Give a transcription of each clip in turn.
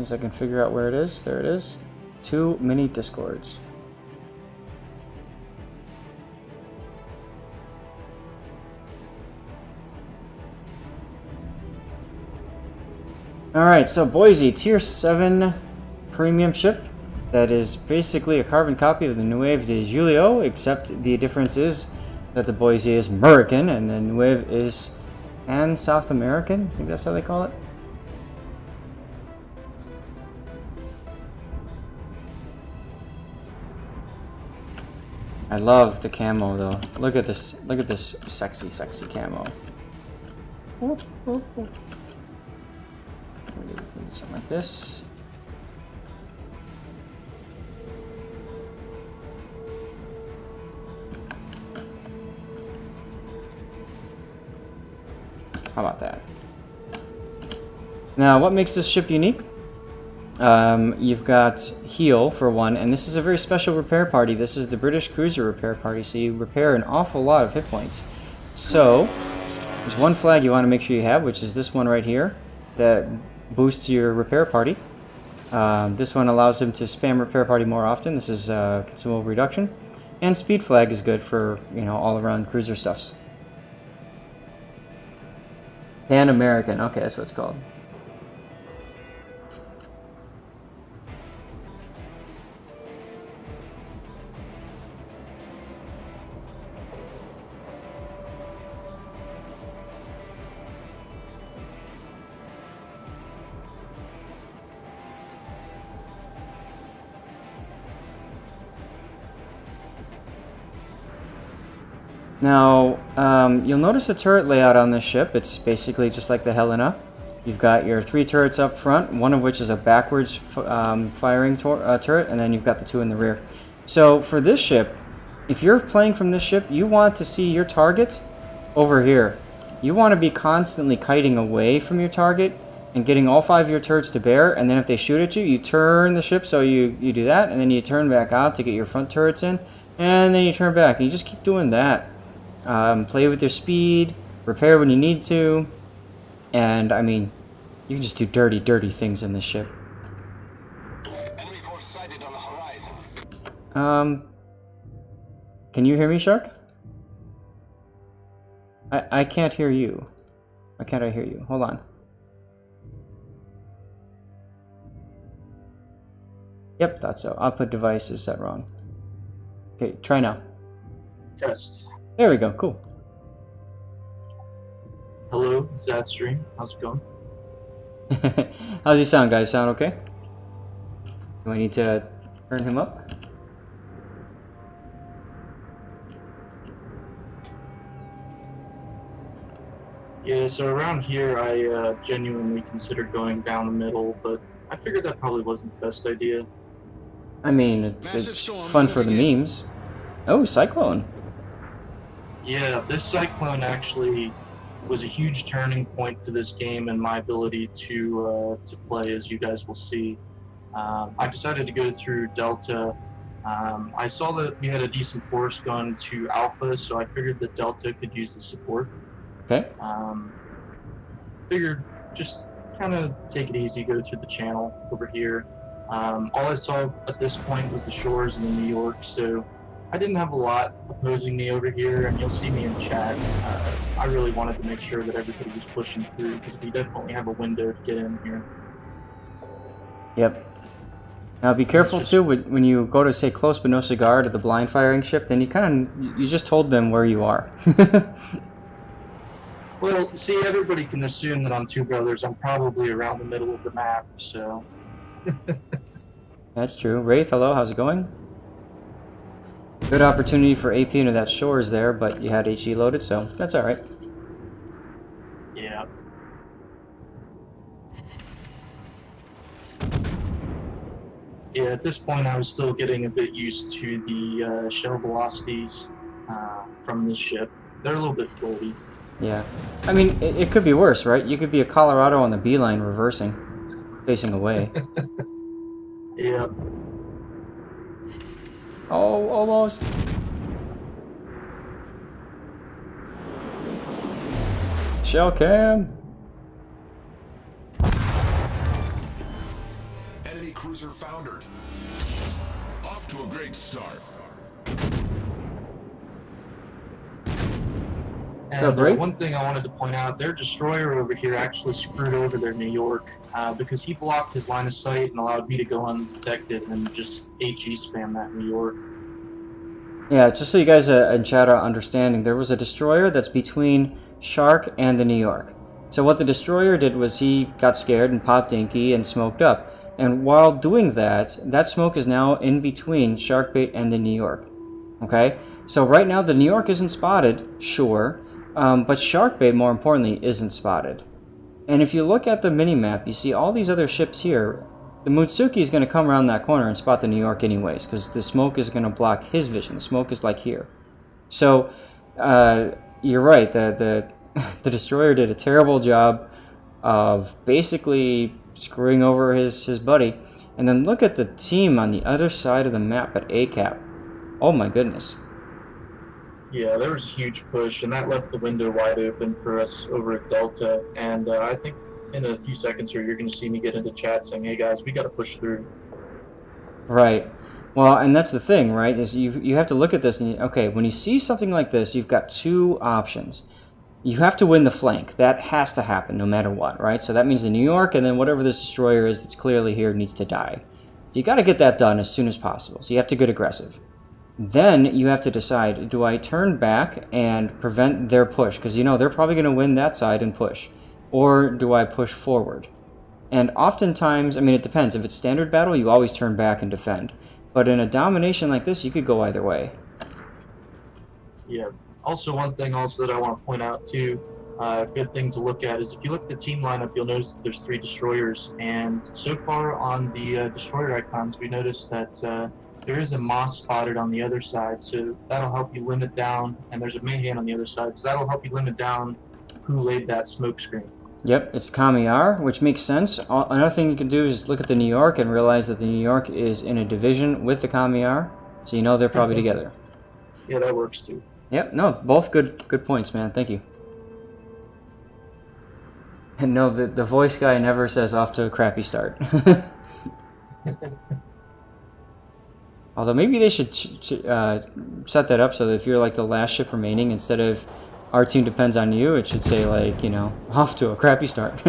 soon as I can figure out where it is. There it is. 2 mini discords. Alright, so Boise, Tier 7 premium ship. That is basically a carbon copy of the Nueve de Julio, except the difference is that the Boise is American and the Nueve is South American. I think that's how they call it. I love the camo though. Look at this sexy, sexy camo. Something like this. How about that? Now, what makes this ship unique? You've got heal for one, and this is a very special repair party. This is the British Cruiser repair party, so you repair an awful lot of hit points. So, there's one flag you want to make sure you have, which is this one right here, that boosts your repair party. This one allows him to spam repair party more often. This is consumable reduction. And speed flag is good for, you know, all around cruiser stuffs. Pan American, okay, that's what it's called. Now, you'll notice the turret layout on this ship. It's basically just like the Helena. You've got your 3 turrets up front, one of which is a backwards firing turret, and then you've got the 2 in the rear. So for this ship, if you're playing from this ship, you want to see your target over here. You want to be constantly kiting away from your target and getting all 5 of your turrets to bear, and then if they shoot at you, you turn the ship, so you do that, and then you turn back out to get your front turrets in, and then you turn back, and you just keep doing that. Play with your speed, repair when you need to, and I mean, you can just do dirty, dirty things in this ship. Enemy force sighted on the horizon. Can you hear me, Shark? I can't hear you. Why can't I hear you? Hold on. Yep, thought so. Output device is set wrong. Okay, try now. Test. There we go, cool. Hello, Zath stream. How's it going? How's he sound, guys? Sound okay? Do I need to turn him up? Yeah, so around here I genuinely considered going down the middle, but I figured that probably wasn't the best idea. I mean, it's fun for the memes. Oh, Cyclone. Yeah, this Cyclone actually was a huge turning point for this game and my ability to play, as you guys will see. I decided to go through Delta. I saw that we had a decent force going to Alpha, so I figured that Delta could use the support. Okay. Figured just kind of take it easy, go through the channel over here. All I saw at this point was the shores and the New York, so I didn't have a lot opposing me over here, and you'll see me in chat. I really wanted to make sure that everybody was pushing through, because we definitely have a window to get in here. Yep. Now be careful too when you go to say close but no cigar to the blind firing ship, then you just told them where you are. Well, see, everybody can assume that I'm Two Brothers. I'm probably around the middle of the map, so... That's true. Wraith, hello, how's it going? Good opportunity for AP into that shores there, but you had HE loaded, so that's alright. Yeah. Yeah, at this point I was still getting a bit used to the shell velocities from this ship. They're a little bit floaty. Yeah. I mean, it could be worse, right? You could be a Colorado on the beeline reversing, facing away. Yeah. Oh, almost. Shell cam. Enemy cruiser foundered. Off to a great start. And So Braith? one thing I wanted to point out, their destroyer over here actually screwed over their New York because he blocked his line of sight and allowed me to go undetected and just HE spam that New York. Yeah, just so you guys in chat are understanding, there was a destroyer that's between Shark and the New York. So what the destroyer did was he got scared and popped Inky and smoked up. And while doing that, that smoke is now in between Sharkbait and the New York. Okay? So right now the New York isn't spotted, sure, but Sharkbait, more importantly, isn't spotted. And if you look at the mini-map, you see all these other ships here. The Mutsuki is going to come around that corner and spot the New York anyways, because the smoke is going to block his vision. The smoke is like here. So, you're right. The Destroyer did a terrible job of basically screwing over his buddy. And then look at the team on the other side of the map at ACAP. Oh my goodness. Yeah, there was a huge push, and that left the window wide open for us over at Delta. And I think in a few seconds here, you're going to see me get into chat saying, "Hey guys, we got to push through." Right. Well, and that's the thing, right? Is you have to look at this and okay, when you see something like this, you've got two options. You have to win the flank. That has to happen no matter what, right? So that means the New York and then whatever this destroyer is that's clearly here needs to die. You got to get that done as soon as possible. So you have to get aggressive. Then you have to decide, do I turn back and prevent their push? Because you know they're probably going to win that side and push. Or do I push forward? And oftentimes, I mean, it depends. If it's standard battle, you always turn back and defend. But in a domination like this, you could go either way. Yeah. Also, one thing also that I want to point out too, good thing to look at is if you look at the team lineup, you'll notice that there's 3 destroyers. And so far on the destroyer icons, we noticed that there is a Moss spotted on the other side, so that'll help you limit down. And there's a Mayhem on the other side, so that'll help you limit down who laid that smoke screen. Yep, it's Kamiar, which makes sense. Another thing you can do is look at the New York and realize that the New York is in a division with the Kamiar, so you know they're probably together. Yeah, that works too. Yep, no, both good points, man. Thank you. And no, the voice guy never says off to a crappy start. Although maybe they should set that up so that if you're like the last ship remaining, instead of our team depends on you, it should say like, you know, off to a crappy start.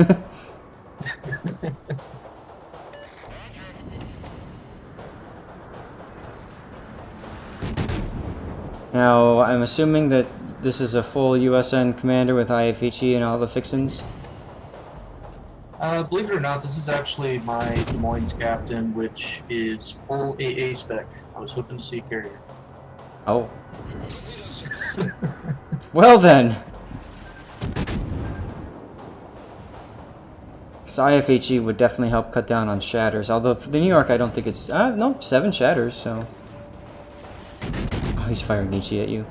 Now, I'm assuming that this is a full USN commander with IFHE and all the fixins? Believe it or not, this is actually my Des Moines captain, which is full AA spec. I was hoping to see a carrier. Oh. Well then. So IFHE would definitely help cut down on shatters. Although for the New York, I don't think it's... no, 7 shatters, so... Oh, he's firing HE at you.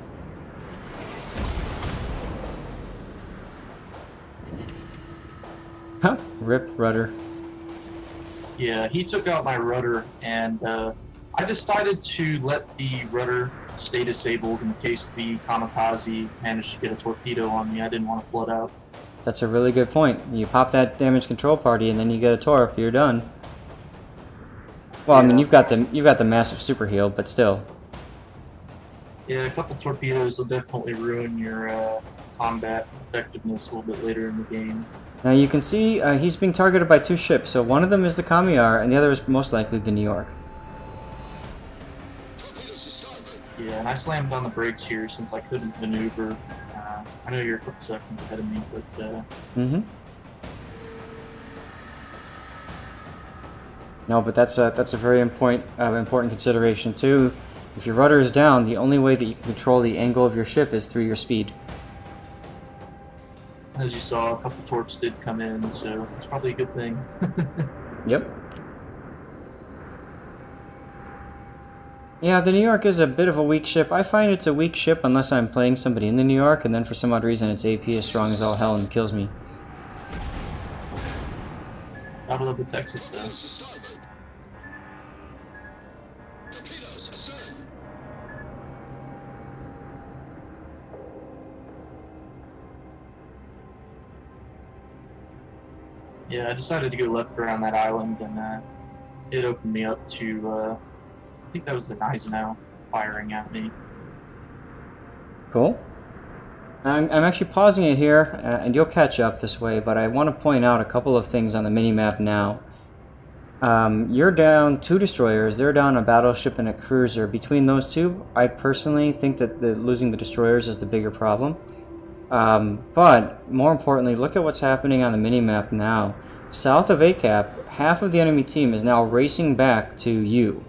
Huh, rip rudder. Yeah, he took out my rudder, and I decided to let the rudder stay disabled in case the kamikaze managed to get a torpedo on me. I didn't want to flood out. That's a really good point. You pop that damage control party, and then you get a torp. You're done. Well, yeah. I mean, you've got the massive super heal, but still. Yeah, a couple torpedoes will definitely ruin your combat effectiveness a little bit later in the game. Now you can see he's being targeted by 2 ships, so one of them is the Kamiar, and the other is most likely the New York. Yeah, and I slammed on the brakes here since I couldn't maneuver. I know you're a couple seconds ahead of me, but... No, but that's a very important consideration too. If your rudder is down, the only way that you can control the angle of your ship is through your speed. As you saw, a couple torps did come in, so it's probably a good thing. Yep. Yeah, the New York is a bit of a weak ship. I find it's a weak ship unless I'm playing somebody in the New York, and then for some odd reason its AP is strong as all hell and kills me. Gotta love the Texas, though. Yeah, I decided to go left around that island and it opened me up to, I think that was the Gneisenau firing at me. Cool. I'm actually pausing it here, and you'll catch up this way, but I want to point out a couple of things on the mini-map now. You're down 2 destroyers, they're down a battleship and a cruiser. Between those two, I personally think that losing the destroyers is the bigger problem. But, more importantly, look at what's happening on the mini-map now. South of ACAP, half of the enemy team is now racing back to you,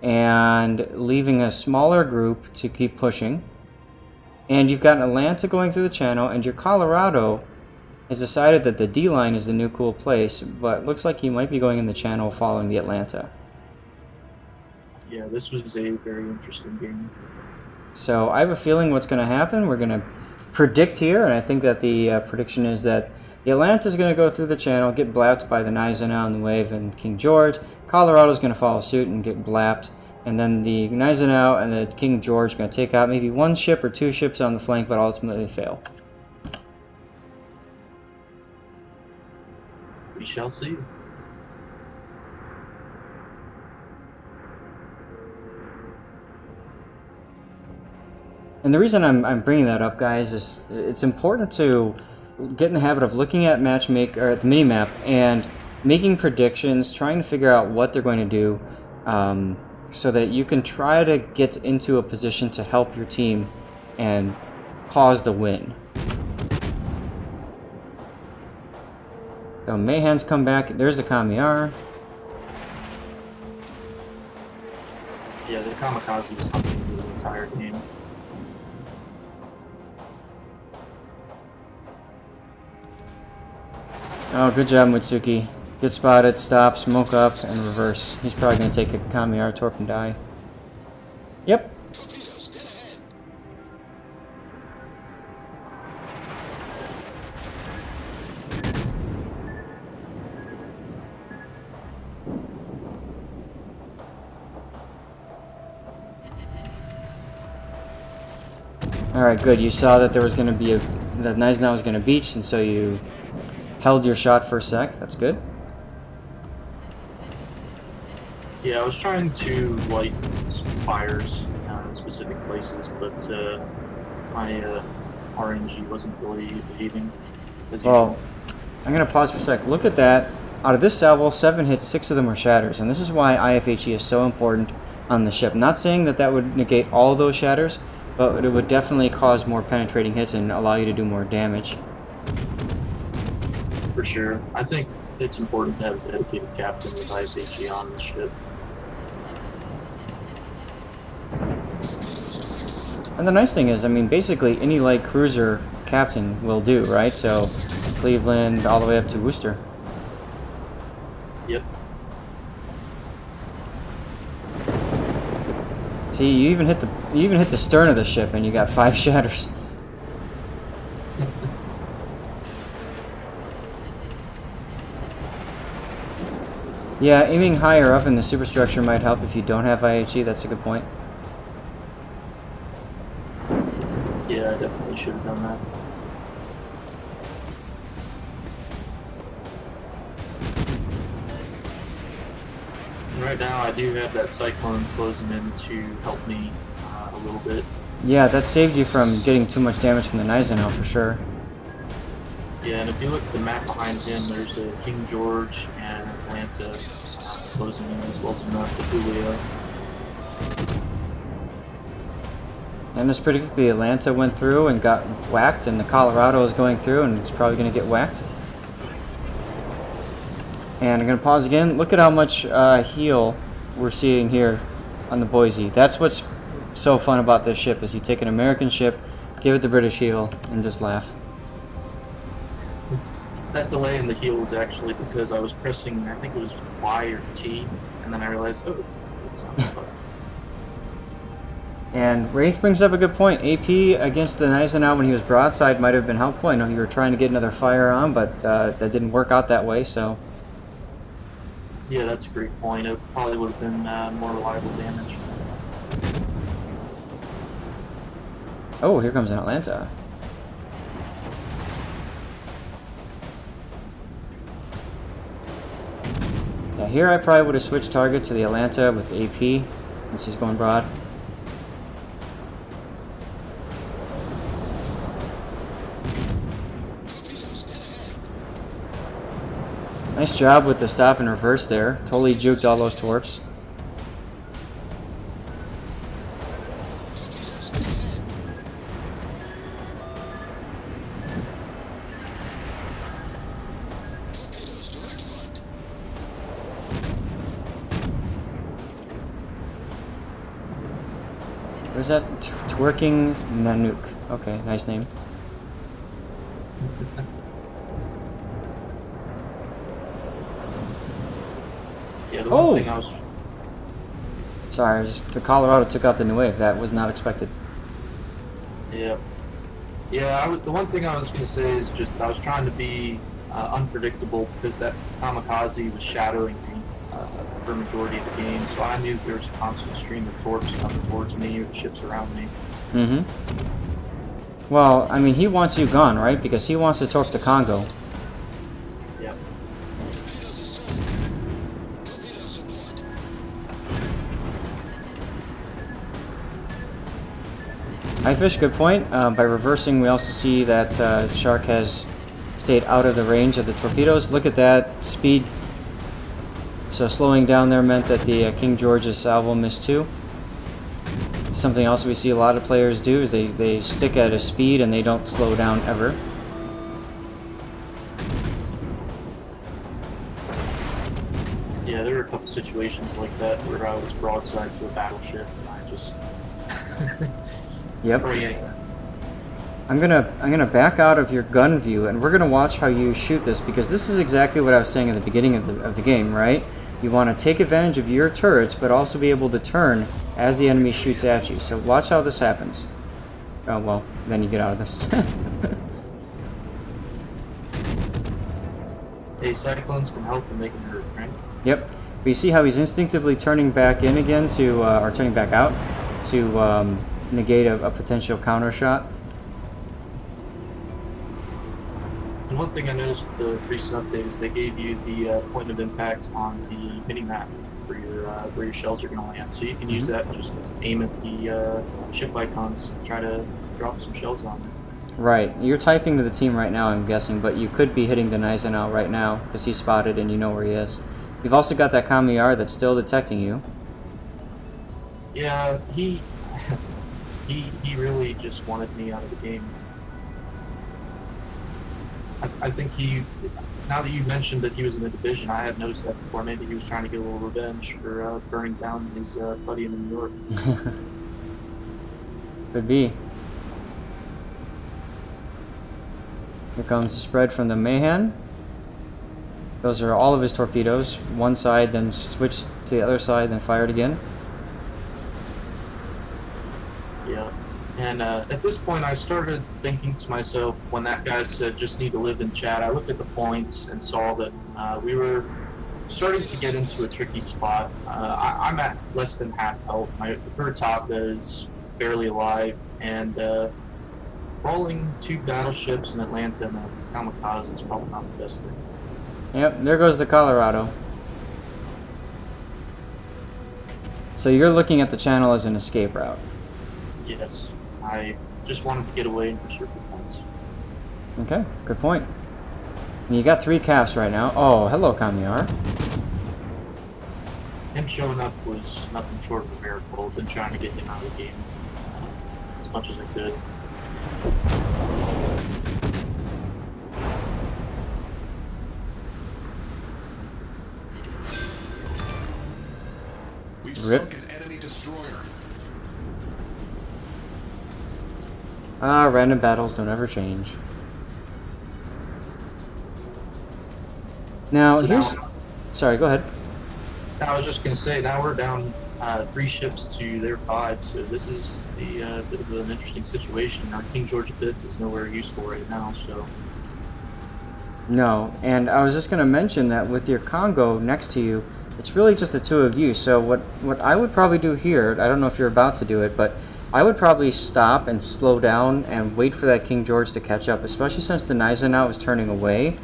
and leaving a smaller group to keep pushing. And you've got an Atlanta going through the channel, and your Colorado has decided that the D-line is the new cool place, but looks like he might be going in the channel following the Atlanta. Yeah, this was a very interesting game. So I have a feeling what's going to happen. We're going to predict here, and I think that the prediction is that the Atlanta is going to go through the channel, get blapped by the Gneisenau and the Wave and King George. Colorado is going to follow suit and get blapped. And then the Gneisenau and the King George are going to take out maybe 1 ship or 2 ships on the flank, but ultimately fail. We shall see. And the reason I'm bringing that up, guys, is it's important to get in the habit of looking at matchmaker or at the minimap and making predictions, trying to figure out what they're going to do, so that you can try to get into a position to help your team and cause the win. So Mayhan's come back. There's the Kamiar. Yeah, the Kamikaze was hunting the entire game. Oh, good job, Mutsuki. Get spotted, stop, smoke up, and reverse. He's probably going to take a Kamiar torp and die. Yep. Torpedoes, dead ahead. Alright, good. You saw that there was going to be that Gneisenau was going to beach, and so you held your shot for a sec. That's good. Yeah, I was trying to light some fires in specific places, but my RNG wasn't really behaving as usual. Well, I'm going to pause for a sec. Look at that. Out of this salvo, 7 hits, 6 of them were shatters, and this is why IFHE is so important on the ship. I'm not saying that that would negate all those shatters, but it would definitely cause more penetrating hits and allow you to do more damage. For sure. I think it's important to have a dedicated captain with IFHE on the ship. And the nice thing is, I mean, basically any light cruiser captain will do, right? So Cleveland all the way up to Worcester. Yep. See, you even hit the stern of the ship, and you got 5 shatters. Yeah, aiming higher up in the superstructure might help if you don't have IHE. That's a good point. Yeah, I definitely should have done that. And right now, I do have that cyclone closing in to help me a little bit. Yeah, that saved you from getting too much damage from the Gneisenau for sure. Yeah, and if you look at the map behind him, there's a King George and Atlanta closing in as well as the Julio. And it's pretty quick. The Atlanta went through and got whacked, and the Colorado is going through and it's probably going to get whacked. And I'm going to pause again. Look at how much heal we're seeing here on the Boise. That's what's so fun about this ship, is you take an American ship, give it the British heal, and just laugh. That delay in the heal was actually because I was pressing, I think it was Y or T, and then I realized, oh, it's not fun. And Wraith brings up a good point. AP against the Gneisenau when he was broadside might have been helpful. I know you were trying to get another fire on, but that didn't work out that way, so... Yeah, that's a great point. It probably would have been more reliable damage. Oh, here comes an Atlanta. Yeah, here I probably would have switched target to the Atlanta with AP, since he's going broad. Nice job with the stop and reverse there. Totally juked all those torps. What is that? Twerking Nanook. Okay, nice name. Yeah, the one thing I was... Sorry, the Colorado took out the new wave. That was not expected. Yeah. Yeah, the one thing I was going to say is just I was trying to be unpredictable because that kamikaze was shadowing me for a majority of the game, so I knew there was a constant stream of torps coming towards me or the ships around me. Mm-hmm. Well, I mean, he wants you gone, right? Because he wants to torp the Congo. Yep. Hi Fish, good point. By reversing, we also see that Shark has stayed out of the range of the torpedoes. Look at that speed. So slowing down there meant that the King George's salvo missed too. Something else we see a lot of players do is they stick at a speed and they don't slow down ever. Yeah, there were a couple situations like that where I was broadside to a battleship and I just... Yep. I'm gonna back out of your gun view and we're gonna watch how you shoot this, because this is exactly what I was saying at the beginning of the game, right? You want to take advantage of your turrets, but also be able to turn as the enemy shoots at you. So watch how this happens. Oh well, then you get out of this. Hey, cyclones can help in making hurt, right? Yep. But you see how he's instinctively turning back in again to, or turning back out to negate a potential counter shot. And one thing I noticed with the recent update is they gave you the point of impact on the mini-map for your where your shells are going to land. So you can use that and just aim at the ship icons and try to drop some shells on them. Right. You're typing to the team right now, I'm guessing, but you could be hitting the Gneisenau right now because he's spotted and you know where he is. You've also got that Kamiar that's still detecting you. Yeah, he really just wanted me out of the game. I think now that you mentioned that he was in the division, I had noticed that before. Maybe he was trying to get a little revenge for burning down his buddy in New York. Could be. Here comes the spread from the Mahan. Those are all of his torpedoes. One side, then switch to the other side, then fired again. Yeah. And at this point, I started thinking to myself, when that guy said, just need to live in chat, I looked at the points and saw that we were starting to get into a tricky spot. I'm at less than half health. My preferred top is barely alive, and rolling 2 battleships in Atlanta and a kamikaze is probably not the best thing. Yep, there goes the Colorado. So you're looking at the channel as an escape route. Yes. I just wanted to get away and preserve the points. Okay, good point. And you got 3 caps right now. Oh, hello, Kamiar. Him showing up was nothing short of a miracle. I've been trying to get him out of the game as much as I could. Rip. Ah, random battles don't ever change. Now, So here's... now- Sorry, go ahead. I was just going to say, now we're down 3 ships to their 5, so this is a bit of an interesting situation. Our King George V is nowhere useful right now, so... No, and I was just going to mention that with your Congo next to you, it's really just the 2 of you. So what I would probably do here, I don't know if you're about to do it, but I would probably stop and slow down and wait for that King George to catch up, especially since the Gneisenau is turning away.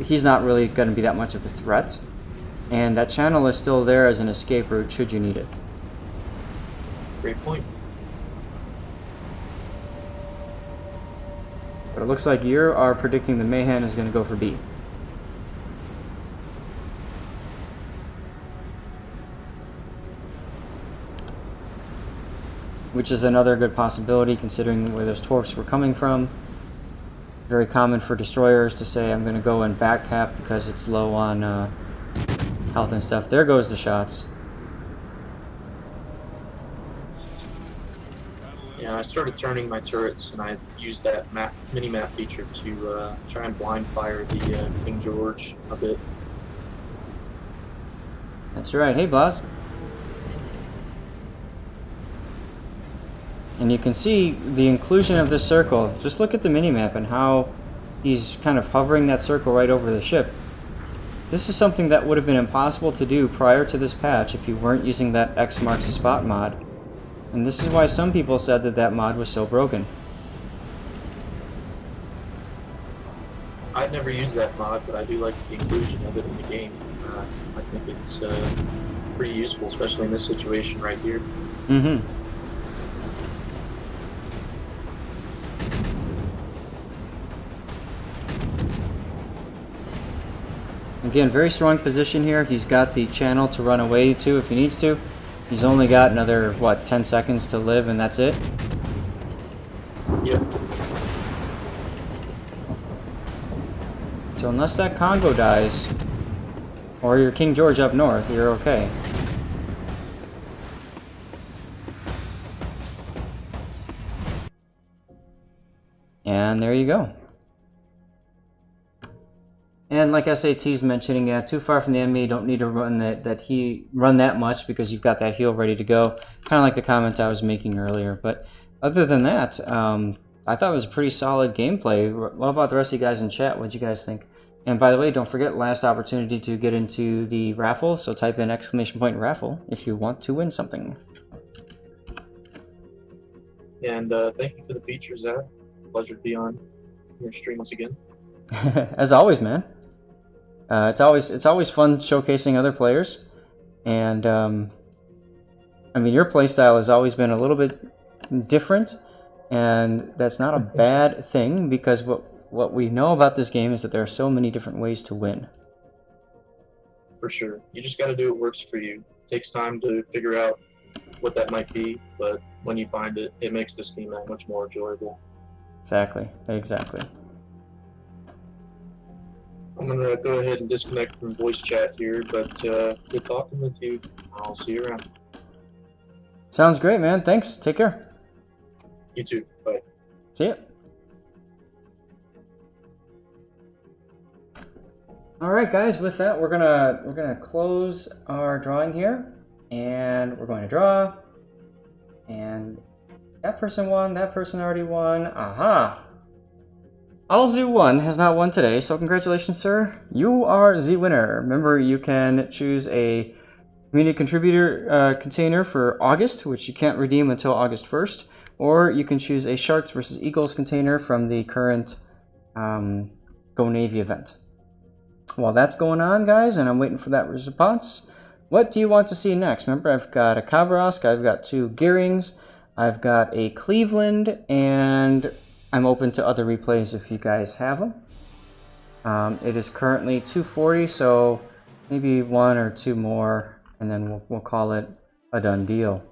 He's not really going to be that much of a threat. And that channel is still there as an escape route should you need it. Great point. But it looks like you are predicting the Mayhem is going to go for B. Which is another good possibility considering where those torps were coming from. Very common for destroyers to say, I'm going to go and back cap because it's low on health and stuff. There goes the shots. Yeah, I started turning my turrets, and I used that mini-map feature to try and blind fire the King George a bit. That's right. Hey, Blas. And you can see the inclusion of this circle. Just look at the minimap and how he's kind of hovering that circle right over the ship. This is something that would have been impossible to do prior to this patch if you weren't using that X marks the spot mod. And this is why some people said that that mod was so broken. I'd never used that mod, but I do like the inclusion of it in the game. I think it's pretty useful, especially in this situation right here. Mm-hmm. Again, very strong position here. He's got the channel to run away to if he needs to. He's only got another, what, 10 seconds to live and that's it? Yep. So unless that Congo dies, or your King George up north, you're okay. And there you go. And like SAT's mentioning, yeah, too far from the enemy, don't need to run that much because you've got that heal ready to go. Kind of like the comment I was making earlier. But other than that, I thought it was a pretty solid gameplay. What about the rest of you guys in chat? What'd you guys think? And by the way, don't forget, last opportunity to get into the raffle. So type in !raffle if you want to win something. And thank you for the features, Zath. Pleasure to be on your stream once again. As always, man. It's always fun showcasing other players, and I mean, your playstyle has always been a little bit different, and that's not a bad thing because what we know about this game is that there are so many different ways to win. For sure, you just got to do what works for you. It takes time to figure out what that might be, but when you find it, it makes this game that much more enjoyable. Exactly. Exactly. I'm going to go ahead and disconnect from voice chat here, but good talking with you. I'll see you around. Sounds great, man. Thanks. Take care. You too. Bye. See ya. All right, guys. With that, we're gonna close our drawing here, and we're going to draw. And that person won. That person already won. Aha! Alzu1 has not won today, so congratulations, sir. You are the winner. Remember, you can choose a community contributor container for August, which you can't redeem until August 1st, or you can choose a Sharks versus Eagles container from the current Go Navy event. While that's going on, guys, and I'm waiting for that response, what do you want to see next? Remember, I've got a Kavrask, I've got 2 Gearings, I've got a Cleveland, and I'm open to other replays if you guys have them. It is currently 240, so maybe 1 or 2 more, and then we'll call it a done deal.